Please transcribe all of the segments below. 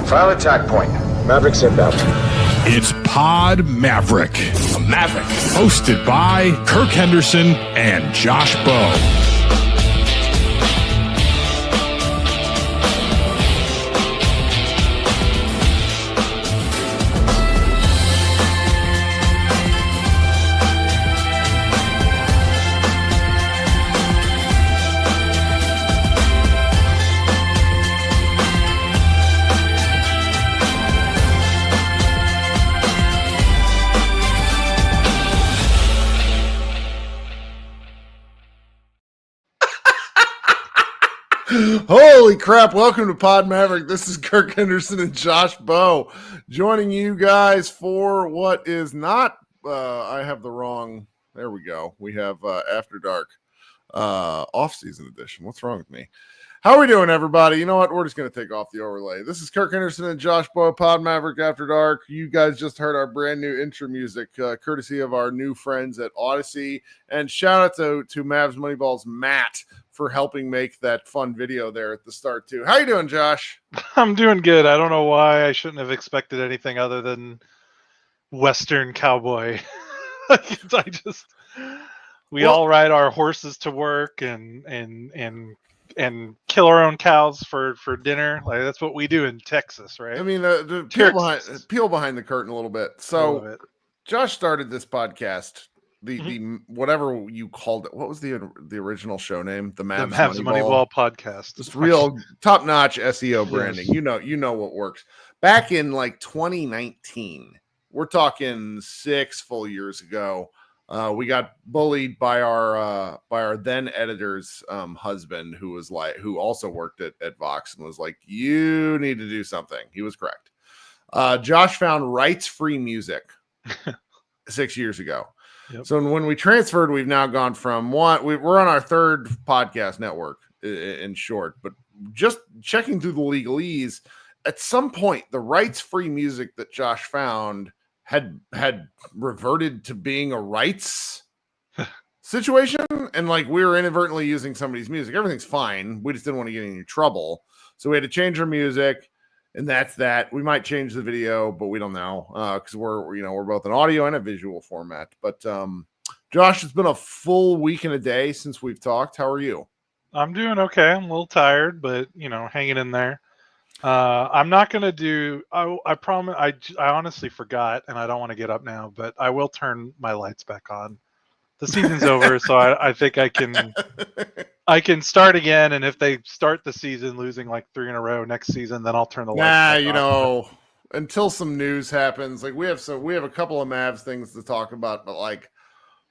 File attack point. Mavericks inbound. It's Pod Maverick. A Maverick. Hosted by Kirk Henderson and Josh Bowe. Holy crap, welcome to Pod Maverick. This is Kirk Henderson and Josh Bowe joining you guys for what is not, I have the wrong, there we go. We have After Dark off-season edition. What's wrong with me? How are we doing, everybody? You know what? We're just going to take off the overlay. This is Kirk Henderson and Josh Bowe, Pod Maverick After Dark. You guys just heard our brand new intro music, courtesy of our new friends at Odyssey. And shout out to Mavs Moneyball's Matt for helping make that fun video there at the start, too. How you doing, Josh? I'm doing good. I don't know why I shouldn't have expected anything other than Western cowboy. We all ride our horses to work and kill our own cows for dinner. Like that's what we do in Texas, right? I mean, peel behind the curtain a little bit. So Josh started this podcast, the whatever you called it. What was the original show name? The Mavs Moneyball podcast. Just real top-notch SEO branding. Yes. You know what works. Back in like 2019, we're talking 6 full years ago. We got bullied by our then editor's husband, who also worked at Vox, and was like, "You need to do something." He was correct. Josh found rights-free music 6 years ago. Yep. So when we transferred, we've now gone from we're on our third podcast network in short, but just checking through the legalese, at some point, the rights-free music that Josh found had reverted to being a rights situation, and like we were inadvertently using somebody's music. Everything's fine. We just didn't want to get in any trouble, so we had to change our music, and that's that. We might change the video, but we don't know because we're both an audio and a visual format. But Josh, it's been a full week and a day since we've talked. How are you? I'm doing okay. I'm a little tired, but hanging in there. I'm not going to do, I promise, I honestly forgot, and I don't want to get up now, but I will turn my lights back on. The season's over, so I think I can start again, and if they start the season losing like 3 in a row next season, then I'll turn the lights back on. Until some news happens, like we have a couple of Mavs things to talk about, but like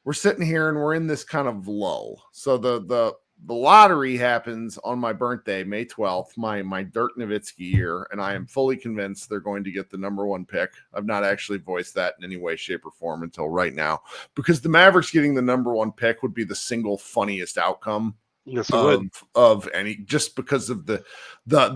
we're sitting here and we're in this kind of lull. So the lottery happens on my birthday, May 12th, my Dirk Nowitzki year, and I am fully convinced they're going to get the number 1 pick. I've not actually voiced that in any way, shape, or form until right now, because the Mavericks getting the number 1 pick would be the single funniest outcome of any, just because of the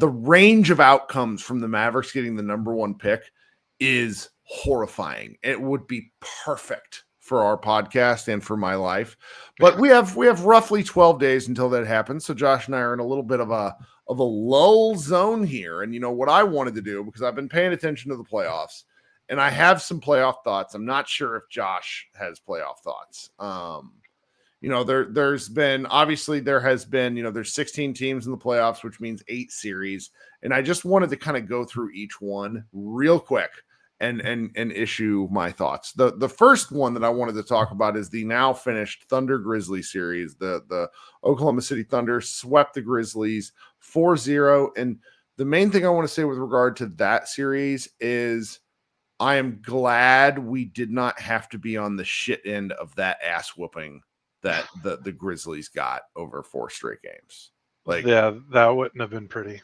range of outcomes from the Mavericks getting the number 1 pick is horrifying. It would be perfect for our podcast and for my life, but we have roughly 12 days until that happens. So Josh and I are in a little bit of a lull zone here. And what I wanted to do, because I've been paying attention to the playoffs and I have some playoff thoughts. I'm not sure if Josh has playoff thoughts. There's been, there's 16 teams in the playoffs, which means 8 series. And I just wanted to kind of go through each one real quick and issue my thoughts. The first one that I wanted to talk about is the now finished Thunder Grizzlies series. The Oklahoma City Thunder swept the Grizzlies 4-0. And the main thing I want to say with regard to that series is I am glad we did not have to be on the shit end of that ass whooping that the Grizzlies got over 4 straight games. That wouldn't have been pretty.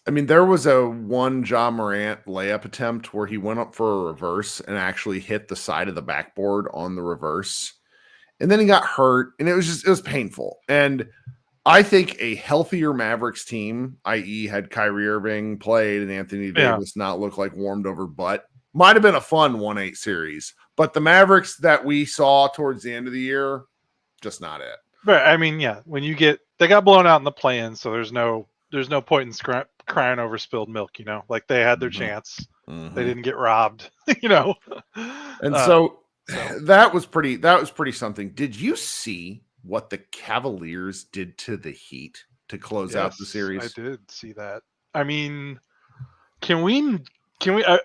I mean, there was a one Ja Morant layup attempt where he went up for a reverse and actually hit the side of the backboard on the reverse. And then he got hurt, and it was painful. And I think a healthier Mavericks team, i.e. had Kyrie Irving played and Anthony Davis not look like warmed over butt, might have been a fun 1-8 series. But the Mavericks that we saw towards the end of the year, just not it. But I mean, when they got blown out in the play-in, so there's no point in crying over spilled milk, like they had their chance. They didn't get robbed, And so that was pretty something. Did you see what the Cavaliers did to the Heat to close out the series? I did see that. I mean, can we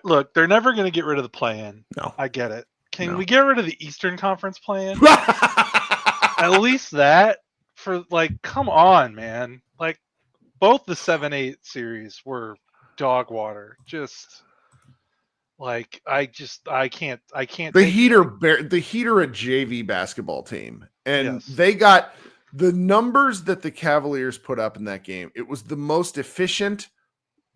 look, they're never going to get rid of the play-in. No. I get it. Can we get rid of the Eastern Conference play-in? At least that for come on, man. Both the 7-8 series were dog water. Just I can't. The Heat are a JV basketball team, and they got the numbers that the Cavaliers put up in that game. It was the most efficient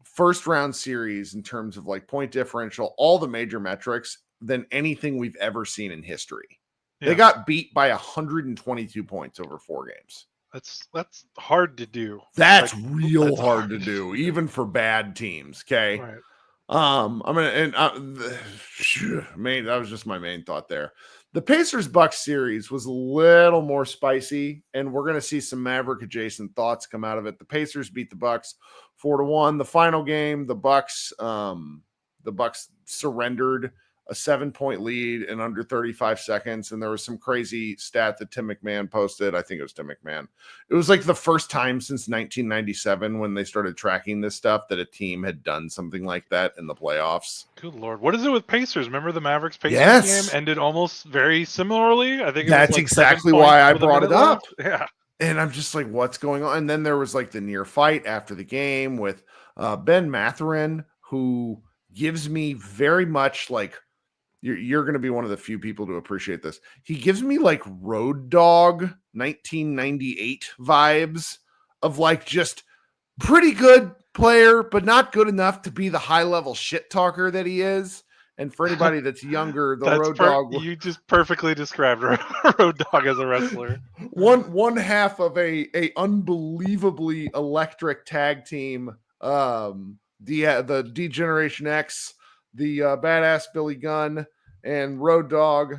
first round series in terms of point differential, all the major metrics than anything we've ever seen in history. They got beat by 122 points over 4 games. That's hard to do. That's hard to do, even for bad teams. Okay. Right. That was just my main thought there. The Pacers Bucks series was a little more spicy, and we're going to see some Maverick adjacent thoughts come out of it. The Pacers beat the Bucks 4-1. The final game, the Bucks surrendered a 7-point lead in under 35 seconds. And there was some crazy stat that Tim McMahon posted. I think it was Tim McMahon. It was the first time since 1997 when they started tracking this stuff that a team had done something like that in the playoffs. Good Lord. What is it with Pacers? Remember the Mavericks Pacers game ended almost very similarly? I think that's exactly why I brought it up. Yeah. And I'm just what's going on? And then there was the near fight after the game with Ben Mathan, who gives me very much you're going to be one of the few people to appreciate this. He gives me Road Dogg 1998 vibes of just pretty good player, but not good enough to be the high level shit talker that he is. And for anybody that's younger, Road Dogg. You just perfectly described Road Dogg as a wrestler. One half of a unbelievably electric tag team. The D-Generation X, the badass Billy Gunn, and Road Dogg.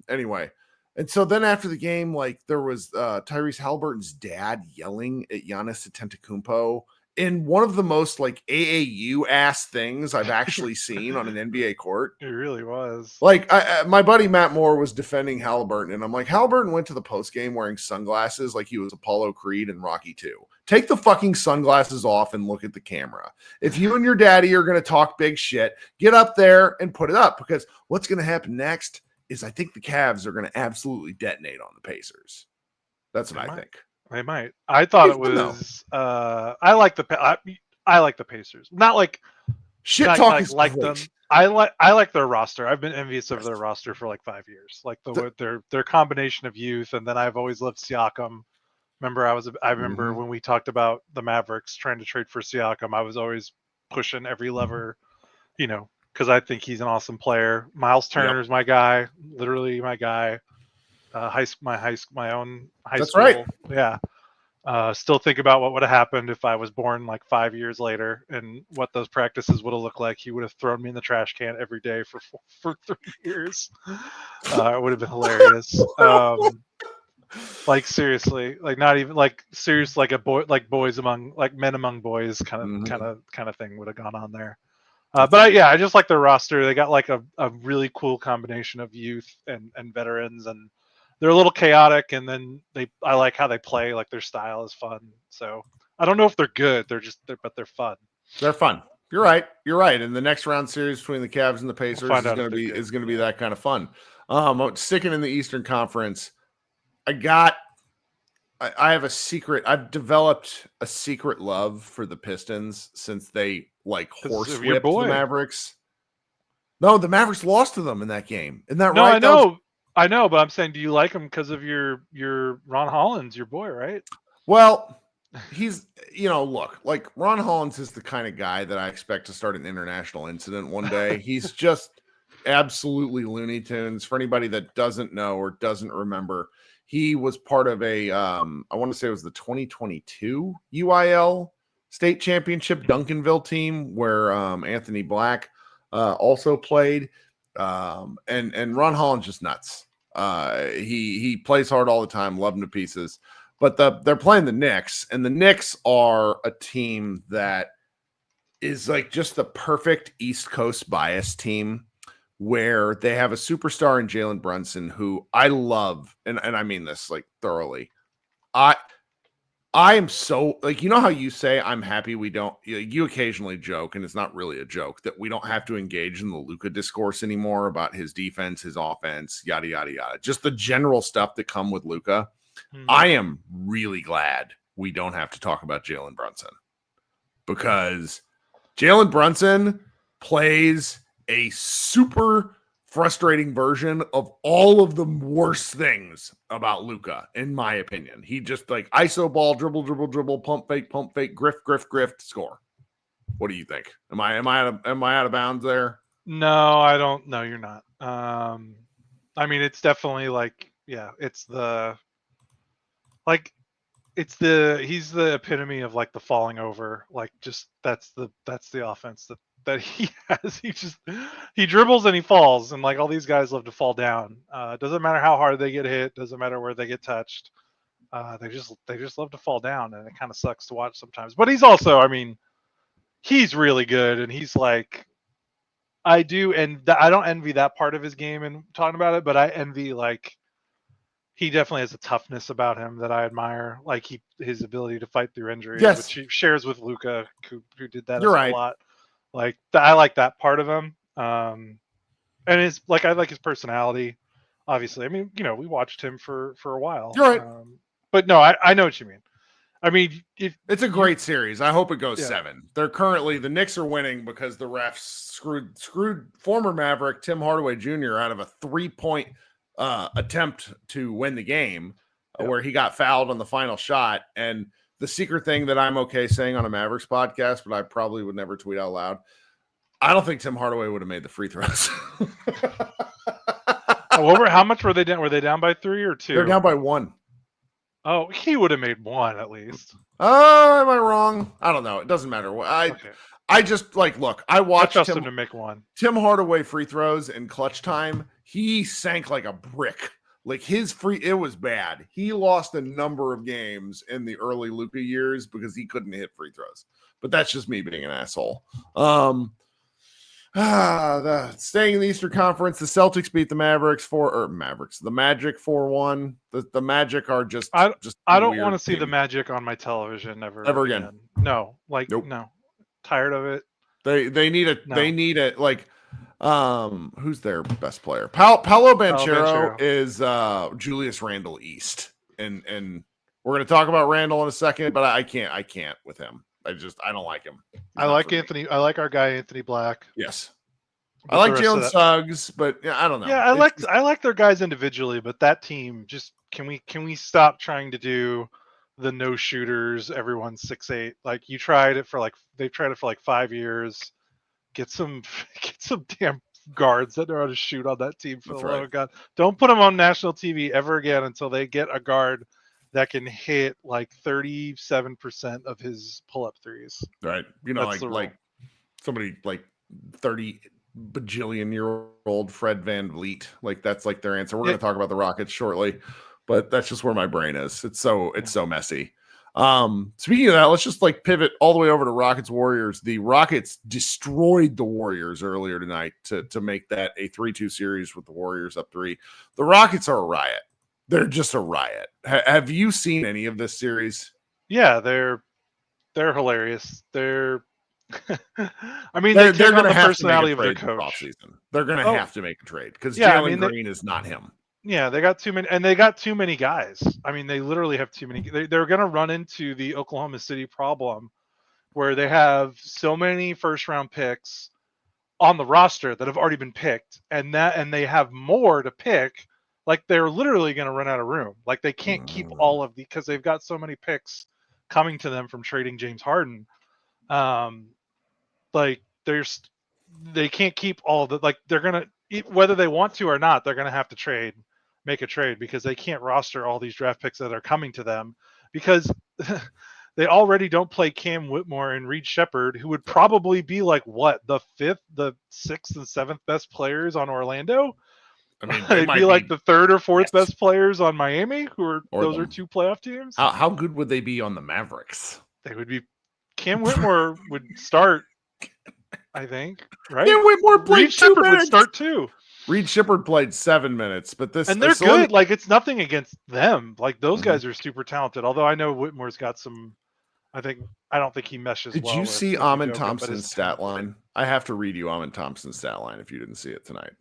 Anyway, and so then after the game, there was Tyrese Halliburton's dad yelling at Giannis Antetokounmpo in one of the most AAU ass things I've actually seen on an NBA court. It really was. My buddy Matt Moore was defending Halliburton, and I'm Halliburton went to the post game wearing sunglasses like he was Apollo Creed in Rocky 2. Take the fucking sunglasses off and look at the camera. If you and your daddy are going to talk big shit, get up there and put it up, because what's going to happen next is I think the Cavs are going to absolutely detonate on the Pacers. That's what I think. They might. I thought it was. I like the Pacers. Not shit talk is like them. I like their roster. I've been envious of their roster for 5 years. Their combination of youth, and then I've always loved Siakam. I remember when we talked about the Mavericks trying to trade for Siakam, I was always pushing every lever, because I think he's an awesome player. Miles Turner is my guy, literally my guy. My own high That's school. right. Yeah. Still think about what would have happened if I was born 5 years later, and what those practices would have looked like. He would have thrown me in the trash can every day for 3 years. It would have been hilarious. Seriously, not even serious, a boy, boys among men among boys kind of thing would have gone on there. But I just like their roster. They got a really cool combination of youth and veterans, and they're a little chaotic, and then I like how they play. Their style is fun. So I don't know if they're good. But they're fun. They're fun. You're right. And the next round series between the Cavs and the Pacers is going to be that kind of fun. Sticking in the Eastern Conference, I have a secret. I've developed a secret love for the Pistons since they horsewhipped the Mavericks. No, the Mavericks lost to them in that game. Isn't that right? I know, but I'm saying, do you like him because of your Ron Hollins, your boy, right? Well, he's, look, Ron Hollins is the kind of guy that I expect to start an international incident one day. He's just absolutely Looney Tunes. For anybody that doesn't know or doesn't remember, he was part of I want to say it was the 2022 UIL state championship Duncanville team where Anthony Black also played. And Ron Hollins just nuts. He plays hard all the time, love him to pieces. But they're playing the Knicks, and the Knicks are a team that is like just the perfect East Coast bias team where they have a superstar in Jaylen Brunson who I love, and I mean this like thoroughly. I am so like, you know how you say I'm happy we don't, you occasionally joke, and it's not really a joke, that we don't have to engage in the Luka discourse anymore about his defense, his offense, yada yada yada. Just the general stuff that come with Luka. I am really glad we don't have to talk about Jaylen Brunson, because Jaylen Brunson plays a super frustrating version of all of the worst things about Luka, in my opinion. He just like iso ball, dribble, pump fake, grift, score. What do you think? Am I out of bounds there? No, I don't. No, you're not. I mean, it's definitely like, yeah, it's the he's the epitome of like the falling over. Like, just that's the offense that he has. He dribbles and he falls, and like all these guys love to fall down. Doesn't matter how hard they get hit, doesn't matter where they get touched. They just love to fall down, and it kind of sucks to watch sometimes. But he's also, I mean, he's really good, and he's like, I do, and I don't envy that part of his game and talking about it, but I envy like he definitely has a toughness about him that I admire. Like his ability to fight through injuries, which he shares with Luka, who did that a lot. Like I like that part of him, and it's like I like his personality. Obviously, I mean, we watched him for a while. You're right, but no, I know what you mean. I mean, it's a great series. I hope it goes 7. They're currently, the Knicks are winning because the refs screwed former Maverick Tim Hardaway Jr. out of a 3-point attempt to win the game, where he got fouled on the final shot. And the secret thing that I'm okay saying on a Mavericks podcast, but I probably would never tweet out loud, I don't think Tim Hardaway would have made the free throws. How much were they down? Were they down by 3 or 2? They're down by 1. Oh, he would have made 1 at least. Oh, am I wrong? I don't know. It doesn't matter. I just like, look, I watched him to make 1. Tim Hardaway free throws in clutch time. He sank like a brick. Like it was bad. He lost a number of games in the early Luka years because he couldn't hit free throws. But that's just me being an asshole. Staying in the Eastern Conference, the Celtics beat the Mavericks the Magic 4-1. The Magic are just I don't want to see the Magic on my television ever again. No, like nope. No. Tired of it. They need it like who's their best player? Paolo Banchero is Julius Randle East. And we're going to talk about Randle in a second, but I can't with him. I don't like him. I like Anthony. I like our guy Anthony Black. Yes. I like Jalen Suggs, but I don't know. Yeah, I like their guys individually, but that team, just can we stop trying to do the no shooters, everyone's 6'8"? Like they've tried it for like 5 years. Get some damn guards that know how to shoot on that team, for the love of God. Don't put them on national TV ever again until they get a guard that can hit like 37% of his pull-up threes. Right. Like somebody like 30 bajillion-year-old Fred VanVleet. Like that's like their answer. We're going to talk about the Rockets shortly, but that's just where my brain is. It's so messy. Speaking of that, let's just like pivot all the way over to Rockets Warriors. The Rockets destroyed the Warriors earlier tonight to make that a 3-2 series with the Warriors up 3. The Rockets are a riot. They're just a riot. Have you seen any of this series? Yeah, they're hilarious. They're I mean, they're going to have personality to make a of their trade coach. They're going to have to make a trade because Jalen Green is not him. Yeah, they got too many, and they got too many guys. I mean, they literally have too many. They're going to run into the Oklahoma City problem, where they have so many first-round picks on the roster that have already been picked, and they have more to pick. Like they're literally going to run out of room. Like they can't keep all of because they've got so many picks coming to them from trading James Harden. Like they can't keep all of the, like they're gonna, whether they want to or not, they're gonna have to make a trade because they can't roster all these draft picks that are coming to them because they already don't play Cam Whitmore and Reed Shepherd, who would probably be like the 5th, the 6th and 7th best players on Orlando. I mean, they'd be like the 3rd or 4th best players on Miami, those are 2 playoff teams. How good would they be on the Mavericks? They would be. Cam Whitmore would start I think, right? Yeah, Whitmore played Reed 2 Shepherd would minutes. start too. Reed Shepherd played 7 minutes, but this And they're so let me- good. Like, it's nothing against them. Like, those Mhm. guys are super talented. Although I know Whitmore's got some. I don't think he meshes Did well. you with see Amon Udoka, but Thompson's his stat talent- line? I have to read you Amon Thompson's stat line if you didn't see it tonight,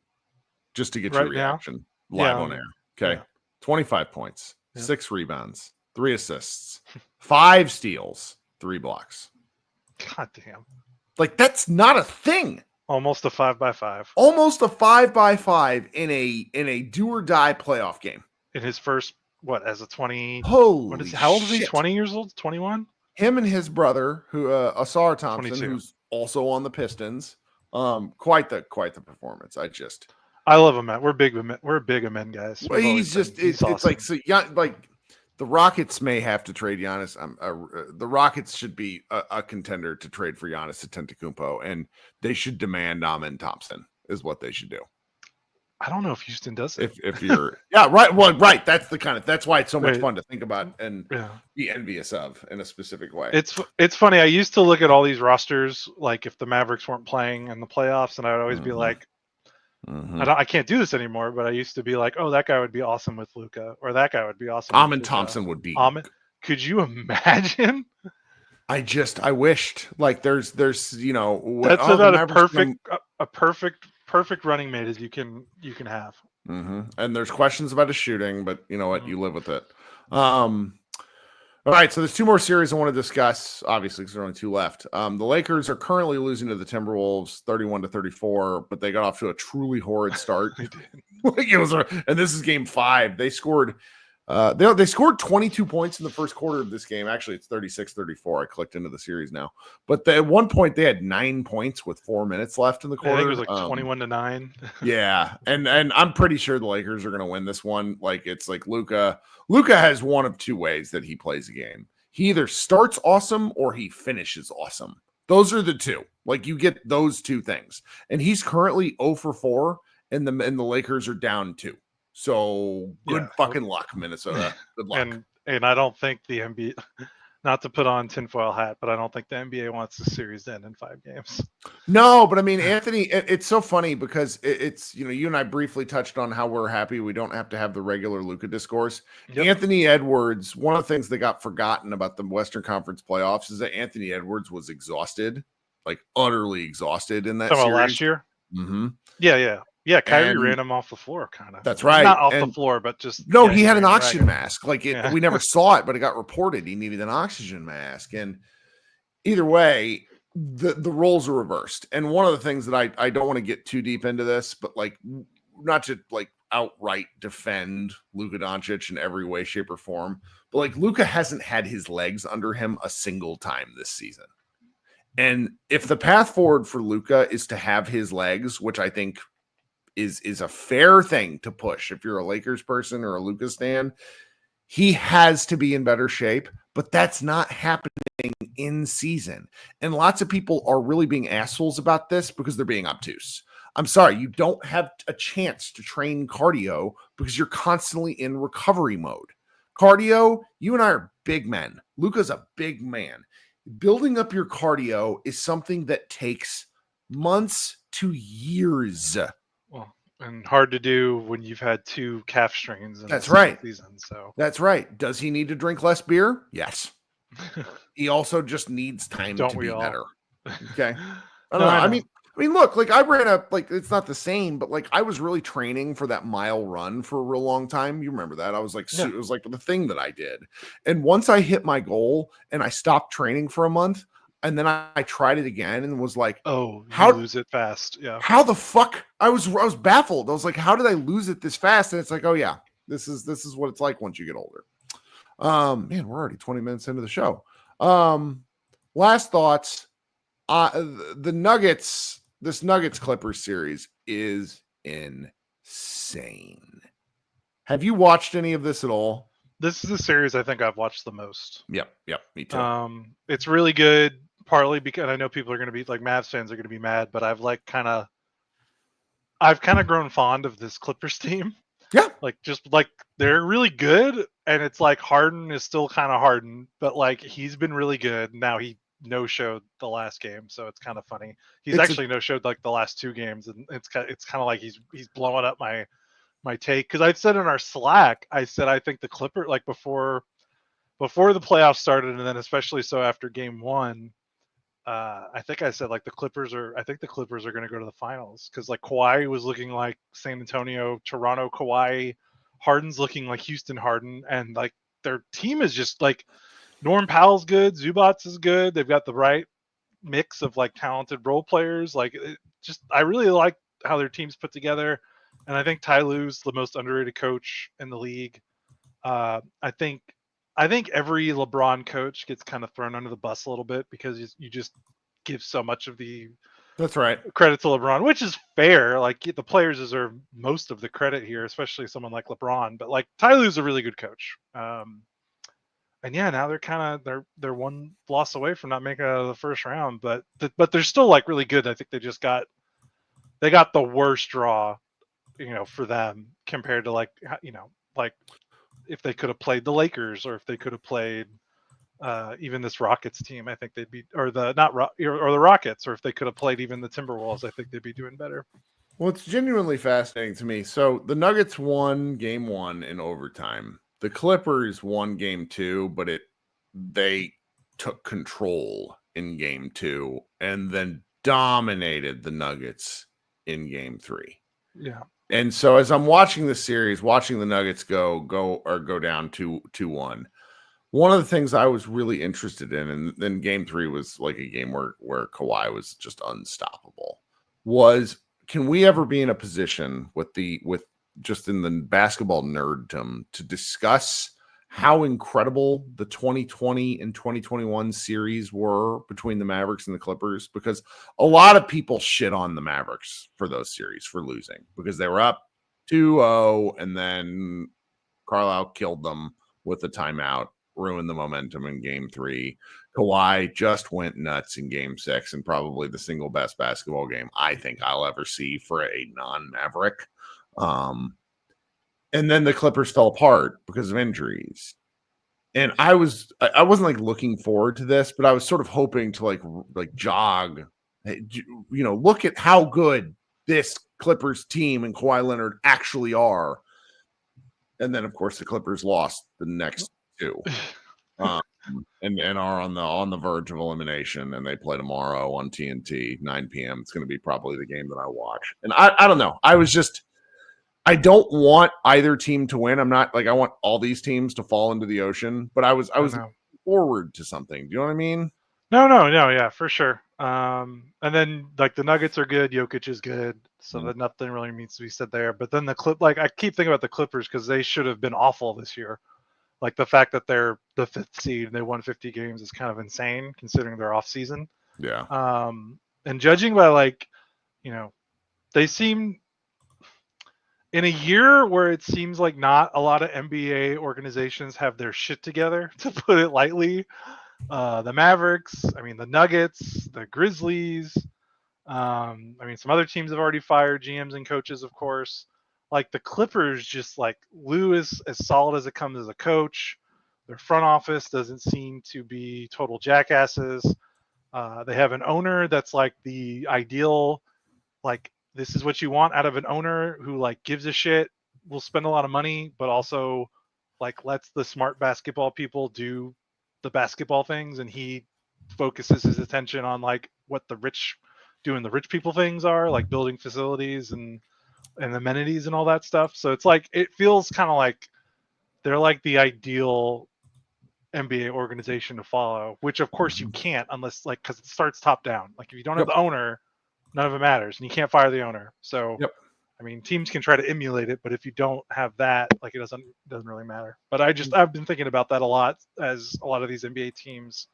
just to get your Right now? reaction live Yeah, on air. Okay, yeah. 25 points, Yeah. 6 rebounds, 3 assists, 5 steals, 3 blocks. God damn. Like that's not a thing. Almost a 5x5 Almost a 5x5 in a do or die playoff game. in his first as a 20. Holy How old is he? shit. 20 years old? 21? Him and his brother, who Asar Thompson, 22. who's also on the Pistons. Quite the performance. I love him, man. We're big men guys. Well, We've always been. it's awesome. like so like the Rockets may have to trade Giannis. The Rockets should be a contender to trade for Giannis Antetokounmpo, and they should demand Amon Thompson is what they should do. I don't know if Houston does it. If you're right. That's why it's so much Right. fun to think about and Yeah. be envious of in a specific way. It's funny. I used to look at all these rosters, like if the Mavericks weren't playing in the playoffs, and I would always be like, I can't do this anymore. But I used to be like, oh, that guy would be awesome with Luka, or that guy would be awesome. Amon with Thompson would be. Could you imagine? I wish like there's That's about a perfect running mate as you can have. And there's questions about his shooting, but you know what, you live with it. All right, so there's 2 more series I want to discuss, obviously, because there are only 2 left. The Lakers are currently losing to the Timberwolves 31-34, but they got off to a truly horrid start. Like it was, and this is game 5. They scored they scored 22 points in the first quarter of this game. Actually, it's 36-34. I clicked into the series now. But at one point, they had 9 points with 4 minutes left in the quarter. I think it was like 21-9. Yeah, and I'm pretty sure the Lakers are going to win this one. Like it's like Luka has one of 2 ways that he plays a game. He either starts awesome or he finishes awesome. Those are the 2. Like you get those 2 things. And he's currently 0 for 4, and the Lakers are down 2. So good fucking luck, Minnesota. Good luck. And I don't think the NBA, not to put on tinfoil hat, but I don't think the NBA wants the series to end in 5 games. No, but I mean, Anthony, it's so funny because it's, you and I briefly touched on how we're happy we don't have to have the regular Luka discourse. Yep. Anthony Edwards, one of the things that got forgotten about the Western Conference playoffs is that Anthony Edwards was exhausted, like utterly exhausted in that series. Last year? Mm-hmm. Yeah, Kyrie ran him off the floor, kind of. That's right. Not off the floor, but just... No, he had an oxygen mask. Like, we never saw it, but it got reported he needed an oxygen mask. And either way, the roles are reversed. And one of the things that I don't want to get too deep into this, but, like, not to, like, outright defend Luka Doncic in every way, shape, or form, but, like, Luka hasn't had his legs under him a single time this season. And if the path forward for Luka is to have his legs, which I think is a fair thing to push if you're a Lakers person or a Luka stan, he has to be in better shape, but that's not happening in season. And lots of people are really being assholes about this because they're being obtuse. I'm sorry, you don't have a chance to train cardio because you're constantly in recovery mode. Cardio, you and I are big men. Luka's a big man. Building up your cardio is something that takes months to years. Well, and hard to do when you've had 2 calf strains in That's right. Season, so that's right. Does he need to drink less beer? Yes. He also just needs time to be better. Okay. I mean, look, like I ran up, like it's not the same, but like I was really training for that mile run for a real long time. You remember that? I was like, It was like the thing that I did. And once I hit my goal and I stopped training for a month, and then I tried it again and was like, "Oh, how lose it fast?" Yeah. How the fuck? I was baffled. I was like, "How did I lose it this fast?" And it's like, "Oh yeah, this is what it's like once you get older." Man, we're already 20 minutes into the show. Last thoughts. The Nuggets. This Nuggets Clippers series is insane. Have you watched any of this at all? This is the series I think I've watched the most. Yep, me too. It's really good, partly because I know people are going to be like Mavs fans are going to be mad, but I've kind of grown fond of this Clippers team. Yeah, like just like they're really good, and it's like Harden is still kind of Harden, but like he's been really good. Now he no-showed the last game, so it's kind of funny. He's It's actually no-showed like the last 2 games, and it's kind of like he's blowing up my take, because I said in our Slack, I said I think the Clippers, like before the playoffs started, and then especially so after game 1, I think I said like the Clippers are going to go to the finals, because like Kawhi was looking like San Antonio, Toronto Kawhi, Harden's looking like Houston Harden, and like their team is just like Norm Powell's good, Zubats is good. They've got the right mix of like talented role players. Like I really like how their team's put together, and I think Ty Lue's the most underrated coach in the league. I think every LeBron coach gets kind of thrown under the bus a little bit, because you just give so much of the That's right. credit to LeBron, which is fair. Like the players deserve most of the credit here, especially someone like LeBron. But like Ty Lue's a really good coach. And yeah, now they're one loss away from not making it out of the first round, but they're still like really good. I think they got the worst draw, for them, compared to like if they could have played the Lakers, or if they could have played even this Rockets team, I think they'd be, or the Rockets, or if they could have played even the Timberwolves, I think they'd be doing better. Well, it's genuinely fascinating to me. So the Nuggets won game 1 in overtime. The Clippers won game 2, but they took control in game 2 and then dominated the Nuggets in game 3. Yeah. And so as I'm watching the series, watching the Nuggets go down 2-1, one of the things I was really interested in, and then game 3 was like a game where Kawhi was just unstoppable, was, can we ever be in a position with just in the basketball nerddom to discuss how incredible the 2020 and 2021 series were between the Mavericks and the Clippers? Because a lot of people shit on the Mavericks for those series for losing, because they were up 2-0 and then Carlisle killed them with a timeout, ruined the momentum in game 3. Kawhi just went nuts in game 6, and probably the single best basketball game I think I'll ever see for a non-Maverick. And then the Clippers fell apart because of injuries. And I wasn't like looking forward to this, but I was sort of hoping to like jog, look at how good this Clippers team and Kawhi Leonard actually are. And then of course the Clippers lost the next 2. And are on the verge of elimination, and they play tomorrow on TNT, 9 p.m. It's going to be probably the game that I watch. And I don't know. I don't want either team to win. I'm not like, I want all these teams to fall into the ocean, but I was looking forward to something. Do you know what I mean? No, yeah, for sure. And then like the Nuggets are good, Jokic is good, so that nothing really needs to be said there. But then I keep thinking about the Clippers, because they should have been awful this year. Like the fact that they're the 5th seed and they won 50 games is kind of insane considering their off season. Yeah. And judging by they seem, in a year where it seems like not a lot of NBA organizations have their shit together, to put it lightly. The Mavericks, the Nuggets, the Grizzlies, some other teams have already fired GMs and coaches, of course. Like the Clippers, just like Lue is as solid as it comes as a coach. Their front office doesn't seem to be total jackasses. They have an owner that's like the ideal, like, this is what you want out of an owner who like gives a shit, will spend a lot of money, but also like lets the smart basketball people do the basketball things, and he focuses his attention on like what the rich people things are, like building facilities and amenities and all that stuff. So it's like, it feels kind of like they're like the ideal NBA organization to follow, which of course you can't unless because it starts top down. Like if you don't have the owner, none of it matters, and you can't fire the owner. So teams can try to emulate it, but if you don't have that, like it doesn't really matter. But I've been thinking about that a lot, as a lot of these NBA teams,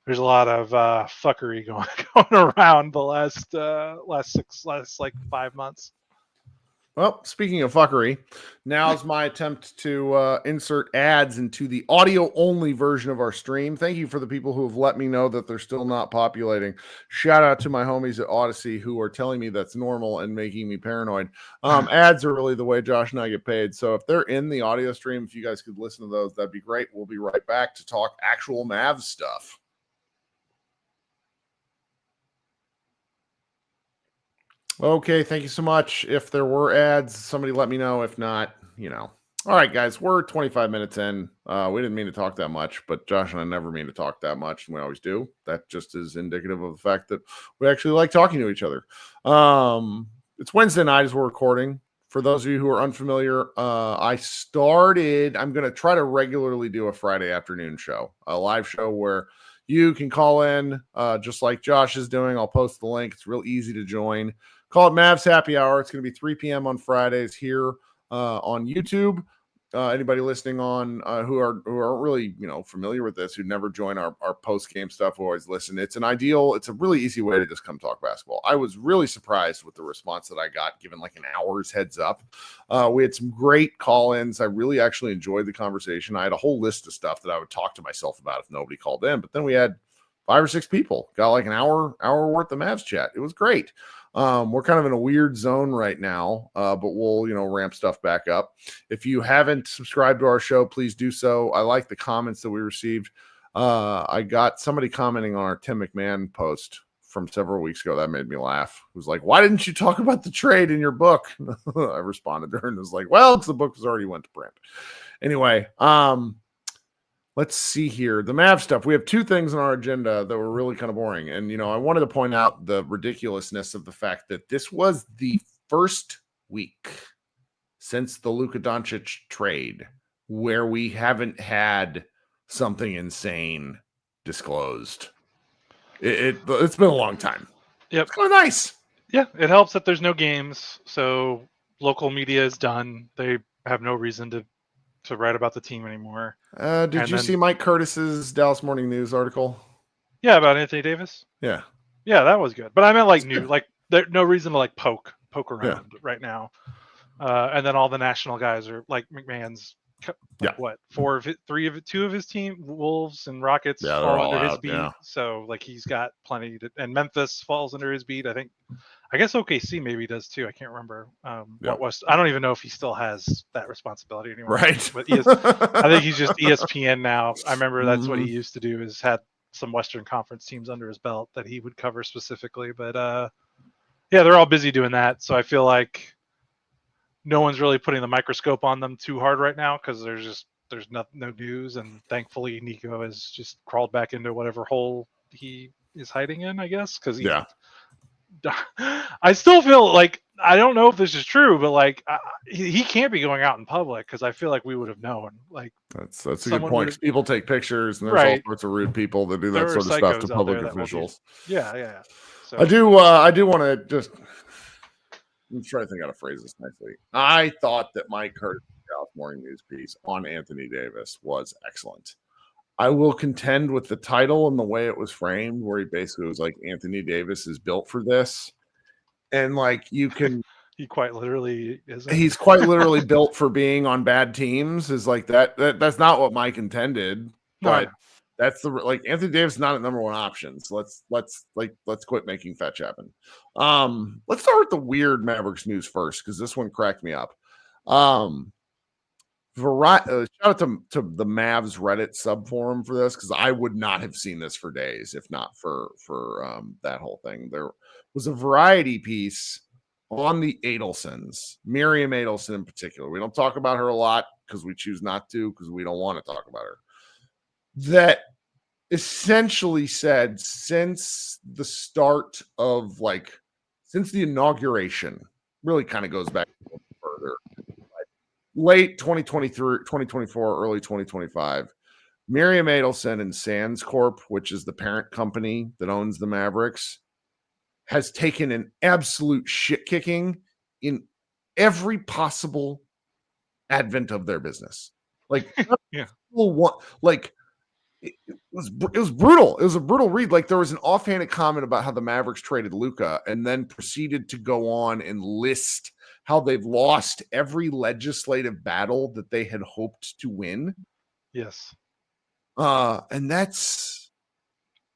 there's a lot of fuckery going around the last 5 months. Well, speaking of fuckery, now's my attempt to insert ads into the audio-only version of our stream. Thank you for the people who have let me know that they're still not populating. Shout out to my homies at Odyssey who are telling me that's normal and making me paranoid. Ads are really the way Josh and I get paid. So if they're in the audio stream, if you guys could listen to those, that'd be great. We'll be right back to talk actual Mavs stuff. Okay, thank you so much. If there were ads, somebody let me know. If not, All right, guys, we're 25 minutes in. We didn't mean to talk that much, but Josh and I never mean to talk that much, and we always do. That just is indicative of the fact that we actually like talking to each other. It's Wednesday night as we're recording. For those of you who are unfamiliar, I'm going to try to regularly do a Friday afternoon show, a live show where you can call in just like Josh is doing. I'll post the link. It's real easy to join. Call it Mavs Happy Hour. It's going to be 3 p.m. on Fridays here on YouTube. Anybody listening on who aren't really familiar with this, who never join our post game stuff, who always listen. It's a really easy way to just come talk basketball. I was really surprised with the response that I got, given like an hour's heads up. We had some great call-ins. I really actually enjoyed the conversation. I had a whole list of stuff that I would talk to myself about if nobody called in, but then we had 5 or 6 people. Got like an hour worth of Mavs chat. It was great. We're kind of in a weird zone right now, but we'll, ramp stuff back up. If you haven't subscribed to our show, please do so. I like the comments that we received. I got somebody commenting on our Tim McMahon post from several weeks ago. That made me laugh. It was like, why didn't you talk about the trade in your book? I responded to her and was like, well, it's the book was already went to print. Anyway, let's see here. The Mavs stuff. We have 2 things on our agenda that were really kind of boring. And, I wanted to point out the ridiculousness of the fact that this was the first week since the Luka Doncic trade where we haven't had something insane disclosed. It's been a long time. Yep. It's kind of nice. Yeah, it helps that there's no games. So local media is done. They have no reason to write about the team anymore. Did you see Mike Curtis's Dallas Morning News article? Yeah, about Anthony Davis. Yeah, that was good. But I meant like new, like there's no reason to like poke around right now. And then all the national guys are like McMahon's. What 2 of his team, Wolves and Rockets, fall under his beat. Yeah. So like he's got plenty to, and Memphis falls under his beat. I guess OKC maybe does too. I can't remember what was. I don't even know if he still has that responsibility anymore. Right. But I think he's just ESPN now. I remember that's what he used to do, is had some Western Conference teams under his belt that he would cover specifically. But they're all busy doing that. So I feel like no one's really putting the microscope on them too hard right now, because there's no news, and thankfully Nico has just crawled back into whatever hole he is hiding in, I guess, because I still feel like, I don't know if this is true, but like he can't be going out in public, because I feel like we would have known. Like that's a good point. People take pictures, and there's all sorts of rude people that do that sort of stuff to public officials. Yeah. So, I do want to just. I'm trying to think how to phrase this nicely. I thought that Mike Curtis' Dallas Morning News piece on Anthony Davis was excellent. I will contend with the title and the way it was framed, where he basically was like, Anthony Davis is built for this. And like, you can. He quite literally is. He's quite literally built for being on bad teams, is like that. That's not what Mike intended. But that's Anthony Davis is not a number 1 option. So let's quit making fetch happen. Let's start with the weird Mavericks news first, because this one cracked me up. Shout out to the Mavs Reddit subforum for this, because I would not have seen this for days if not for that whole thing. There was a Variety piece on the Adelsons, Miriam Adelson in particular. We don't talk about her a lot because we choose not to, because we don't want to talk about her. That essentially said, since the inauguration, really kind of goes back further, late 2023, 2024, early 2025, Miriam Adelson and Sands Corp, which is the parent company that owns the Mavericks, has taken an absolute shit kicking in every possible advent of their business. Like, it was brutal. It was a brutal read. Like, there was an offhanded comment about how the Mavericks traded Luka, and then proceeded to go on and list how they've lost every legislative battle that they had hoped to win. Yes. And that's,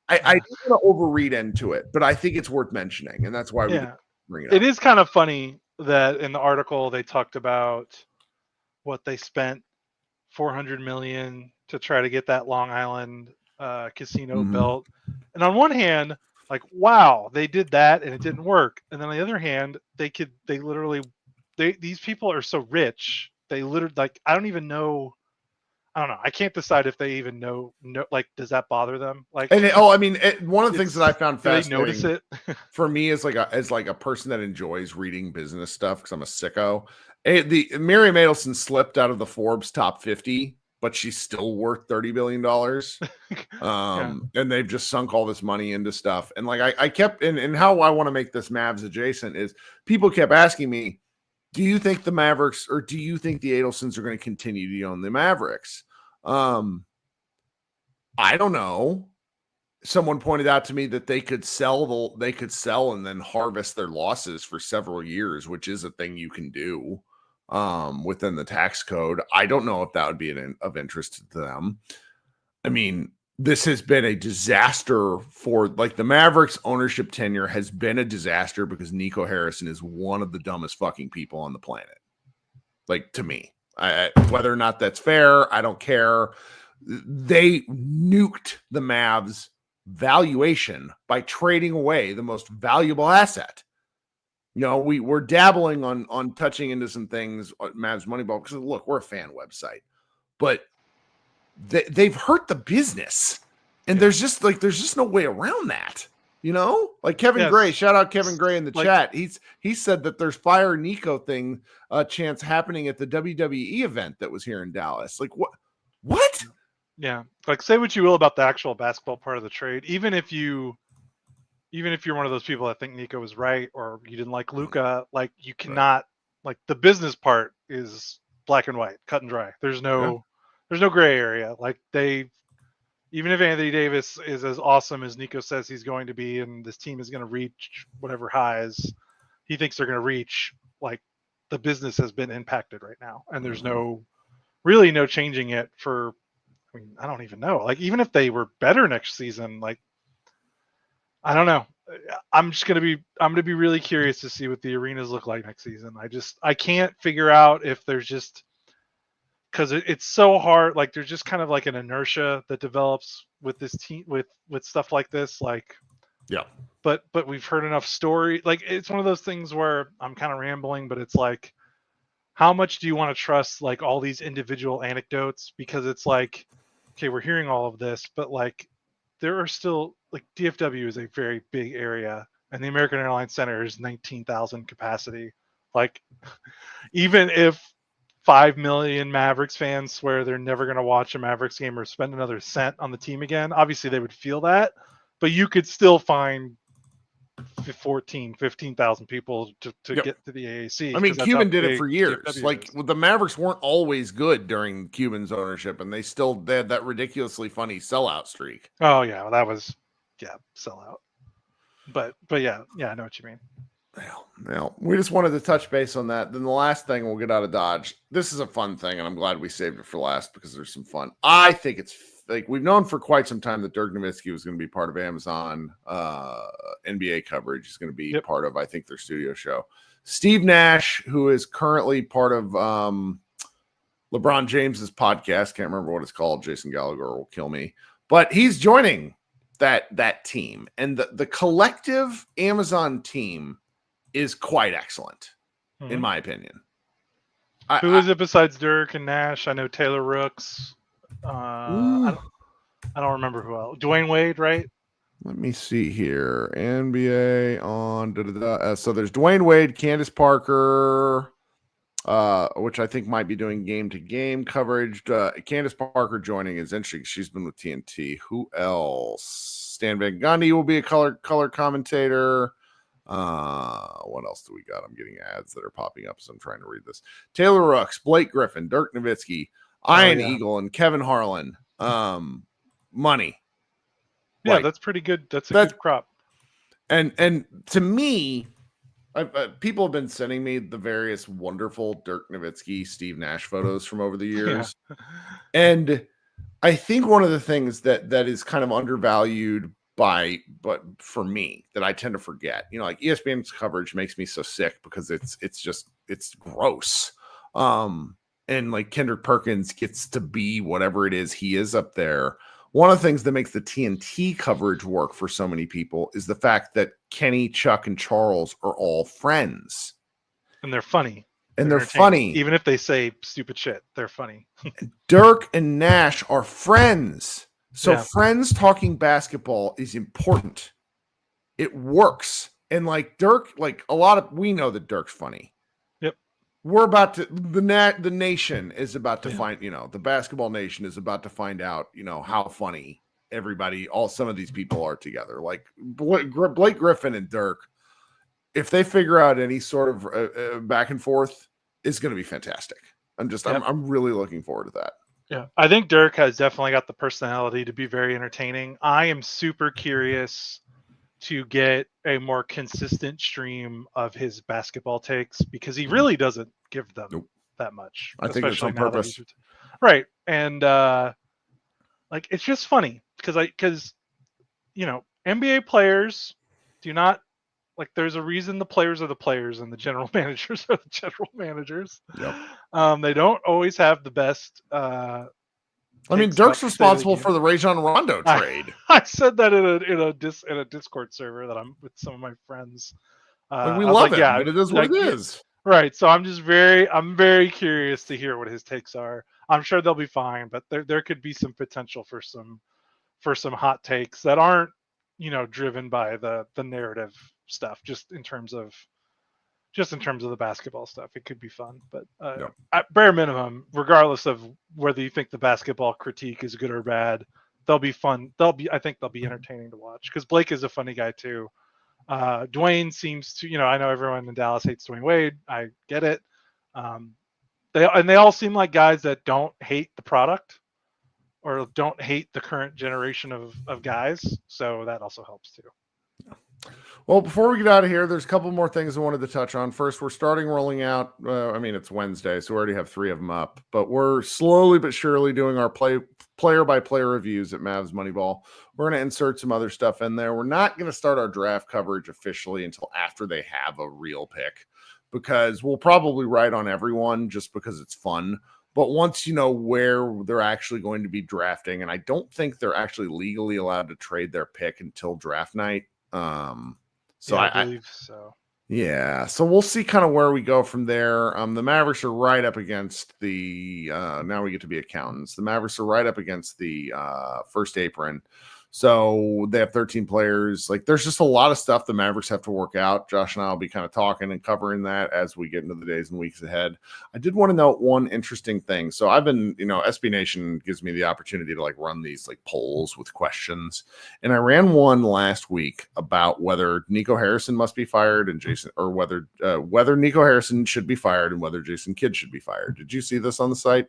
I don't want to overread into it, but I think it's worth mentioning, and that's why we bring it up. It is kind of funny that in the article they talked about what they spent $400 million to try to get that Long Island casino built. And on one hand, like, wow, they did that and it didn't work. And then on the other hand, these people are so rich. They literally, like, I don't even know. I don't know. I can't decide if they even know, like, does that bother them? Like, And one of the things that I found do they notice fascinating it? for me is like a person that enjoys reading business stuff, because I'm a sicko. The Miriam Adelson slipped out of the Forbes top 50, but she's still worth $30 billion. Yeah. And they've just sunk all this money into stuff. And like I kept and how I want to make this Mavs adjacent is people kept asking me, do you think the Mavericks or do you think the Adelsons are going to continue to own the Mavericks? I don't know. Someone pointed out to me that they could sell and then harvest their losses for several years, which is a thing you can do within the tax code. I don't know if that would be of interest to them. I mean, this has been a disaster for like the Mavericks ownership tenure has been a disaster because Nico Harrison is one of the dumbest fucking people on the planet. Like, to me, whether or not that's fair, I don't care. They nuked the Mavs valuation by trading away the most valuable asset. You know, we're dabbling on touching into some things at Mavs Moneyball because look, we're a fan website, but they've hurt the business, and there's just no way around that. You know, like Kevin Gray, shout out Kevin Gray in the chat. He said that there's Fire Nico thing chance happening at the WWE event that was here in Dallas. Like what? Yeah, like, say what you will about the actual basketball part of the trade. Even if you're one of those people that think Nico was right or you didn't like Luka, like, you cannot like, the business part is black and white, cut and dry. There's no gray area. Like, even if Anthony Davis is as awesome as Nico says he's going to be, and this team is going to reach whatever highs he thinks they're going to reach, like, the business has been impacted right now, and there's really no changing it for. I mean, I don't even know. Like, even if they were better next season, like, I don't know. I'm gonna be really curious to see what the arenas look like next season. I can't figure out if there's just because it's so hard. Like, there's just kind of like an inertia that develops with this team with stuff like this. Like, yeah. But we've heard enough story. Like, it's one of those things where I'm kind of rambling, but it's like, how much do you want to trust like all these individual anecdotes? Because it's like, okay, we're hearing all of this, but like, there are still, like, DFW is a very big area, and the American Airlines Center is 19,000 capacity. Like, even if 5 million Mavericks fans swear they're never going to watch a Mavericks game or spend another cent on the team again, obviously they would feel that, but you could still find 15,000 people to get to the AAC. I mean, Cuban did it for years. Like, the Mavericks weren't always good during Cuban's ownership, and they had that ridiculously funny sellout streak. Oh yeah, well, that was sellout. But yeah, I know what you mean. Well, we just wanted to touch base on that. Then the last thing, we'll get out of Dodge. This is a fun thing, and I'm glad we saved it for last because there's some fun. I think it's like we've known for quite some time that Dirk Nowitzki was going to be part of Amazon NBA coverage. He's going to be part of, I think, their studio show. Steve Nash, who is currently part of LeBron James's podcast, can't remember what it's called. Jason Gallagher will kill me, but he's joining that team, and the collective Amazon team is quite excellent, in my opinion. Who is it besides Dirk and Nash? I know Taylor Rooks. I don't remember who else. Dwayne Wade, right? Let me see here. NBA on so there's Dwayne Wade, Candace Parker, which I think might be doing game-to-game coverage. Candace Parker joining is interesting. She's been with TNT. Who else? Stan Van Gundy will be a color commentator. What else do we got? I'm getting ads that are popping up, so I'm trying to read this. Taylor Rooks, Blake Griffin, Dirk Nowitzki, Ian Eagle, and Kevin Harlan. Money. Yeah, like, that's pretty good. That's a good crop. And to me, people have been sending me the various wonderful Dirk Nowitzki, Steve Nash photos from over the years. Yeah. And I think one of the things that is kind of undervalued but for me that I tend to forget, you know, like ESPN's coverage makes me so sick because it's gross. And like Kendrick Perkins gets to be whatever it is he is up there. one of the things that makes the TNT coverage work for so many people is the fact that Kenny, Chuck, and Charles are all friends. And they're funny. And they're entertaining. funny. Even if they say stupid shit, they're funny. Dirk and Nash are friends. So Yeah. friends talking basketball is important. It works. And like Dirk, like we know that Dirk's funny. Yep. We're about to, the nation is about to find, the basketball nation is about to find out, how funny some of these people are together. Like Blake Griffin and Dirk, if they figure out any sort of back and forth, it's going to be fantastic. I'm really looking forward to that. Yeah, I think Dirk has definitely got the personality to be very entertaining. I am super curious to get a more consistent stream of his basketball takes because he really doesn't give them that much. I think it's on purpose. Right. And it's just funny because NBA players do not there's a reason the players are the players and the general managers are the general managers. Yep. They don't always have the best Dirk's responsible for the Rajon Rondo trade. I said that in a Discord server that I'm with some of my friends. We love it, but it is what it is. Right. So I'm very curious to hear what his takes are. I'm sure they'll be fine, but there could be some potential for some hot takes that aren't, driven by the narrative stuff, just in terms of the basketball stuff. It could be fun, but at bare minimum, regardless of whether you think the basketball critique is good or bad, they'll be fun. I think they'll be entertaining to watch because Blake is a funny guy too. Dwayne seems to, I know everyone in Dallas hates Dwayne Wade. I get it. They all seem like guys that don't hate the product or don't hate the current generation of guys. So that also helps too. Well, before we get out of here, there's a couple more things I wanted to touch on. First, we're starting rolling out. It's Wednesday, so we already have 3 of them up. But we're slowly but surely doing our player-by-player reviews at Mavs Moneyball. We're going to insert some other stuff in there. We're not going to start our draft coverage officially until after they have a real pick, because we'll probably write on everyone just because it's fun. But once you know where they're actually going to be drafting, and I don't think they're actually legally allowed to trade their pick until draft night. I believe so. Yeah, so we'll see kind of where we go from there. The Mavericks are right up against the now we get to be accountants. The Mavericks are right up against the first apron. So they have 13 players. There's just a lot of stuff the Mavericks have to work out. Josh and I will be kind of talking and covering that as we get into the days and weeks ahead. I did want to note one interesting thing. So I've been, SB Nation gives me the opportunity to run these polls with questions. And I ran one last week about whether Nico Harrison must be fired and whether Nico Harrison should be fired and whether Jason Kidd should be fired. Did you see this on the site?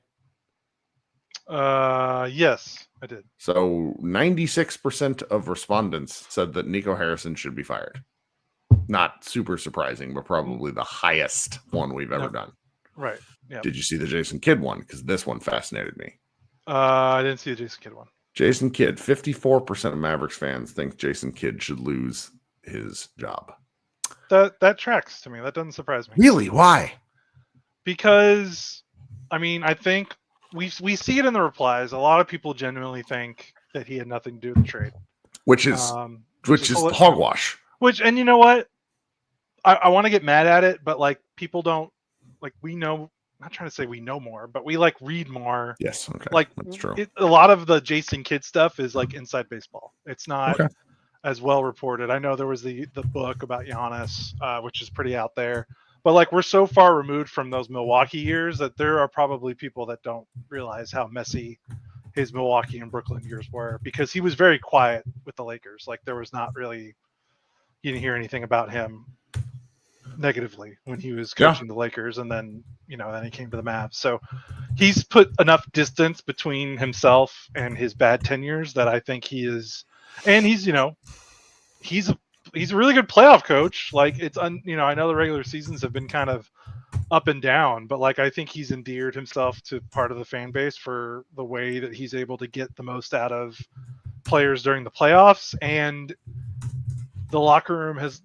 Yes, I did. So 96% of respondents said that Nico Harrison should be fired. Not super surprising, but probably the highest one we've ever done. Right. Yeah. Did you see the Jason Kidd one? Because this one fascinated me. I didn't see the Jason Kidd one. Jason Kidd, 54% of Mavericks fans think Jason Kidd should lose his job. That tracks to me. That doesn't surprise me. Really? Why? Because, I think we see it in the replies. A lot of people genuinely think that he had nothing to do with the trade, which is hogwash. And you know what? I want to get mad at it, but people don't we know. I'm not trying to say we know more, but we read more. Yes, okay, that's true. A lot of the Jason Kidd stuff is inside baseball. It's not as well reported. I know there was the book about Giannis, which is pretty out there. But we're so far removed from those Milwaukee years that there are probably people that don't realize how messy his Milwaukee and Brooklyn years were, because he was very quiet with the Lakers. There was not really, you didn't hear anything about him negatively when he was coaching the Lakers, and then then he came to the Mavs. So he's put enough distance between himself and his bad tenures that I think he is, and he's a really good playoff coach. I know the regular seasons have been kind of up and down, but I think he's endeared himself to part of the fan base for the way that he's able to get the most out of players during the playoffs. And the locker room has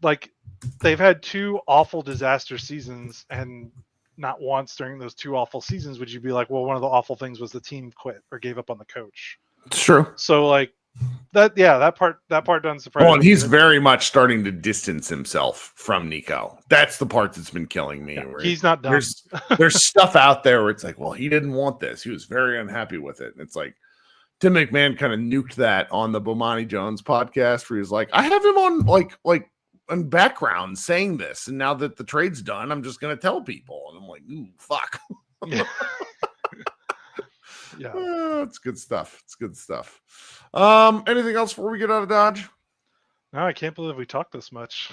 they've had 2 awful disaster seasons, and not once during those 2 awful seasons would you be well, one of the awful things was the team quit or gave up on the coach. It's true. So like that part doesn't surprise Well, and me. he's very much starting to distance himself from Nico. That's the part that's been killing me. Yeah, where he's not dumb. There's stuff out there where it's like, well, he didn't want this. He was very unhappy with it. And it's like Tim McMahon kind of nuked that on the Bomani Jones podcast, where he was like, I have him on like in background saying this, and now that the trade's done, I'm just gonna tell people. And I'm like, ooh, fuck. Yeah. Yeah. It's good stuff. It's good stuff. Anything else before we get out of Dodge? No, I can't believe we talked this much.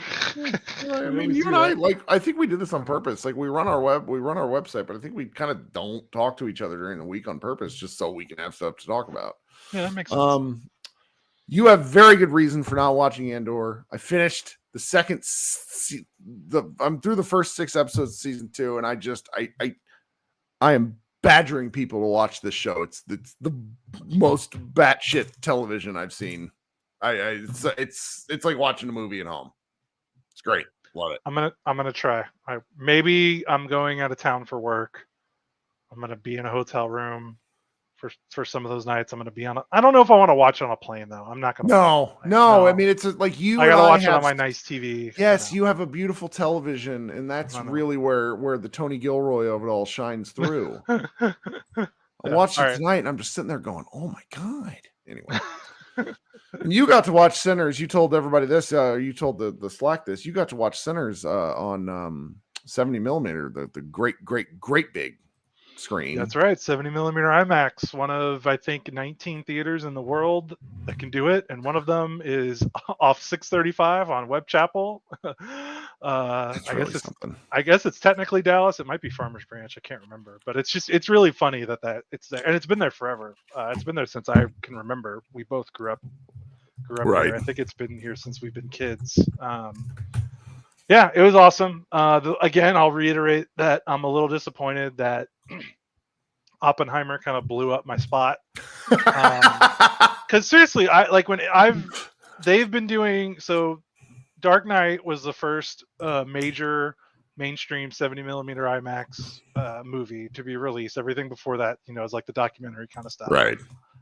I mean, you and I, like, I think we did this on purpose. Like, we run our website, but I think we kind of don't talk to each other during the week on purpose, just so we can have stuff to talk about. Yeah, that makes sense. You have very good reason for not watching Andor. I finished the second, I'm through the first 6 episodes of season 2, and I am badgering people to watch this show. It's the most batshit television I've seen. It's like watching a movie at home. It's great. Love it. I'm gonna try. Maybe I'm going out of town for work. I'm gonna be in a hotel room for some of those nights. I'm gonna be on. I don't know if I want to watch it on a plane though. I'm not gonna. No. I mean, it's like you. I gotta watch it on my nice TV. Yes, you have a beautiful television, and that's really where the Tony Gilroy of it all shines through. I watched it tonight, and I'm just sitting there going, "Oh my god!" Anyway. And you got to watch Sinners. You told everybody this. You told the Slack this. You got to watch Sinners on 70 millimeter, the great big screen. That's right, 70 millimeter IMAX. One of I think 19 theaters in the world that can do it, and one of them is off 635 on Webb Chapel. I guess it's technically Dallas. It might be Farmers Branch. I can't remember, but it's really funny that it's there, and it's been there forever. It's been there since I can remember. We both grew up right. There. I think it's been here since we've been kids. Yeah, it was awesome. Again, I'll reiterate that I'm a little disappointed that Oppenheimer kind of blew up my spot. Because seriously, they've been doing so. Dark Knight was the first major mainstream 70 millimeter IMAX movie to be released. Everything before that, is like the documentary kind of stuff. Right.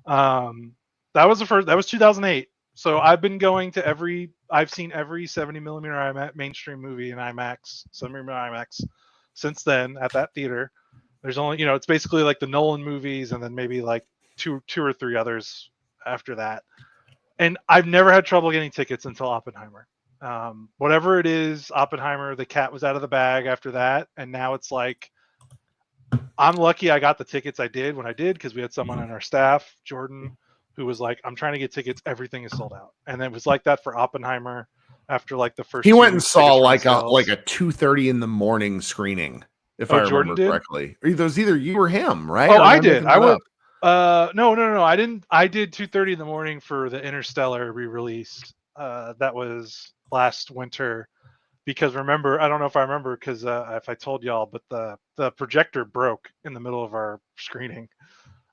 That was the first. That was 2008. So I've been going to I've seen every 70 millimeter IMAX mainstream movie in IMAX, 70 millimeter IMAX, since then at that theater. There's only, it's basically like the Nolan movies and then maybe like two or three others after that. And I've never had trouble getting tickets until Oppenheimer. Whatever it is, Oppenheimer, the cat was out of the bag after that. And now it's like, I'm lucky I got the tickets I did when I did, because we had someone on our staff, Jordan, who was like, I'm trying to get tickets. Everything is sold out. And it was like that for Oppenheimer after like the first. He went and saw like a 2:30 in the morning screening, if I remember correctly. It was either you or him, right? Oh, I did. I went. No. I didn't. I did 2:30 in the morning for the Interstellar re-release. That was last winter. Because remember, I don't know if I remember, because if I told y'all, but the projector broke in the middle of our screening.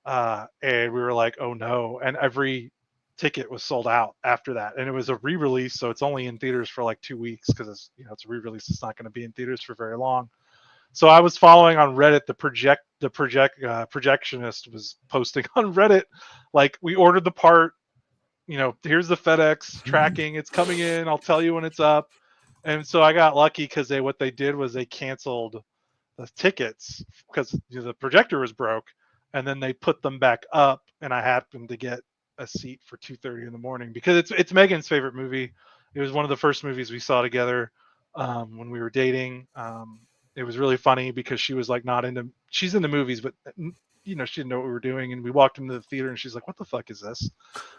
And we were like, oh no. And every ticket was sold out after that. And it was a re-release. So it's only in theaters for like 2 weeks, because it's a re-release. It's not going to be in theaters for very long. So I was following on Reddit, the projectionist was posting on Reddit, like, we ordered the part, here's the FedEx tracking. It's coming in. I'll tell you when it's up. And so I got lucky, because what they did was they canceled the tickets because the projector was broke. And then they put them back up, and I happened to get a seat for 2:30 in the morning, because it's Megan's favorite movie. It was one of the first movies we saw together when we were dating. It was really funny because she was like she's into movies, but she didn't know what we were doing. And we walked into the theater, and she's like, "What the fuck is this?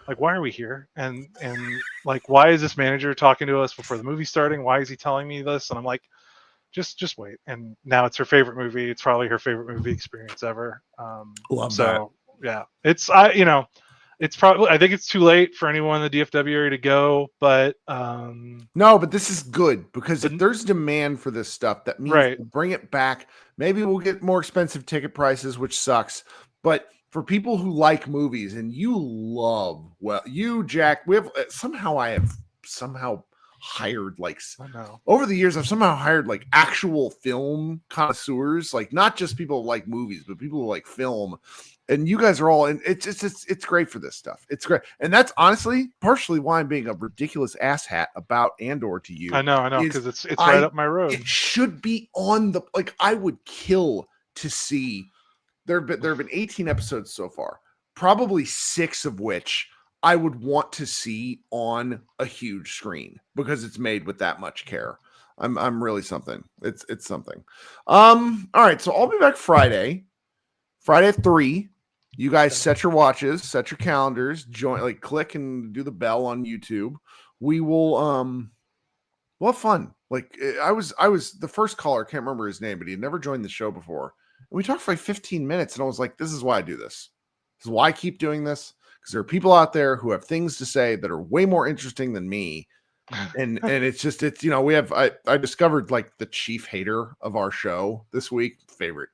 Like, why are we here? And like, why is this manager talking to us before the movie's starting? Why is he telling me this?" And I'm like, just wait. And now it's her favorite movie. It's probably her favorite movie experience ever. Love that. Yeah, it's it's probably, I think it's too late for anyone in the DFW area to go, but no, but this is good, because if there's demand for this stuff, that means right. We'll bring it back. Maybe we'll get more expensive ticket prices, which sucks. But for people who like movies, and Jack, I have somehow hired over the years, I've somehow hired like actual film connoisseurs, like not just people who like movies, but people who like film, And you guys are all in. It's great for this stuff. It's great. And that's honestly partially why I'm being a ridiculous asshat about Andor to you. I know, because it's right up my road. It should be on the, like, I would kill to see. There have been 18 episodes so far, probably 6 of which I would want to see on a huge screen because it's made with that much care. I'm really something. It's something. All right, so I'll be back Friday at 3. You guys set your watches, set your calendars, join, like, click and do the bell on YouTube. We will we'll have fun. Like, I was the first caller, can't remember his name, but he had never joined the show before. And we talked for like 15 minutes, and I was like, this is why I do this. This is why I keep doing this, because there are people out there who have things to say that are way more interesting than me. And it's I discovered, like, the chief hater of our show this week. Favorite.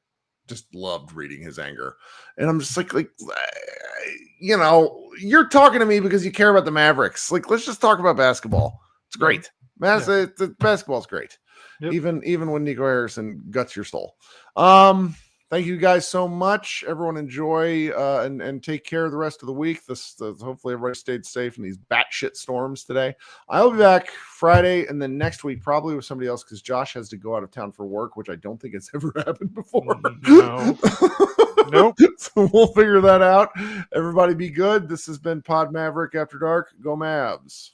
Just loved reading his anger. And I'm just like, you're talking to me because you care about the Mavericks. Like, let's just talk about basketball. It's great. Basketball's great. Yep. Even when Nico Harrison guts your soul. Thank you guys so much. Everyone enjoy and take care of the rest of the week. Hopefully everybody stayed safe in these batshit storms today. I'll be back Friday and then next week probably with somebody else because Josh has to go out of town for work, which I don't think has ever happened before. No. Nope. So we'll figure that out. Everybody be good. This has been Pod Maverick After Dark. Go Mavs.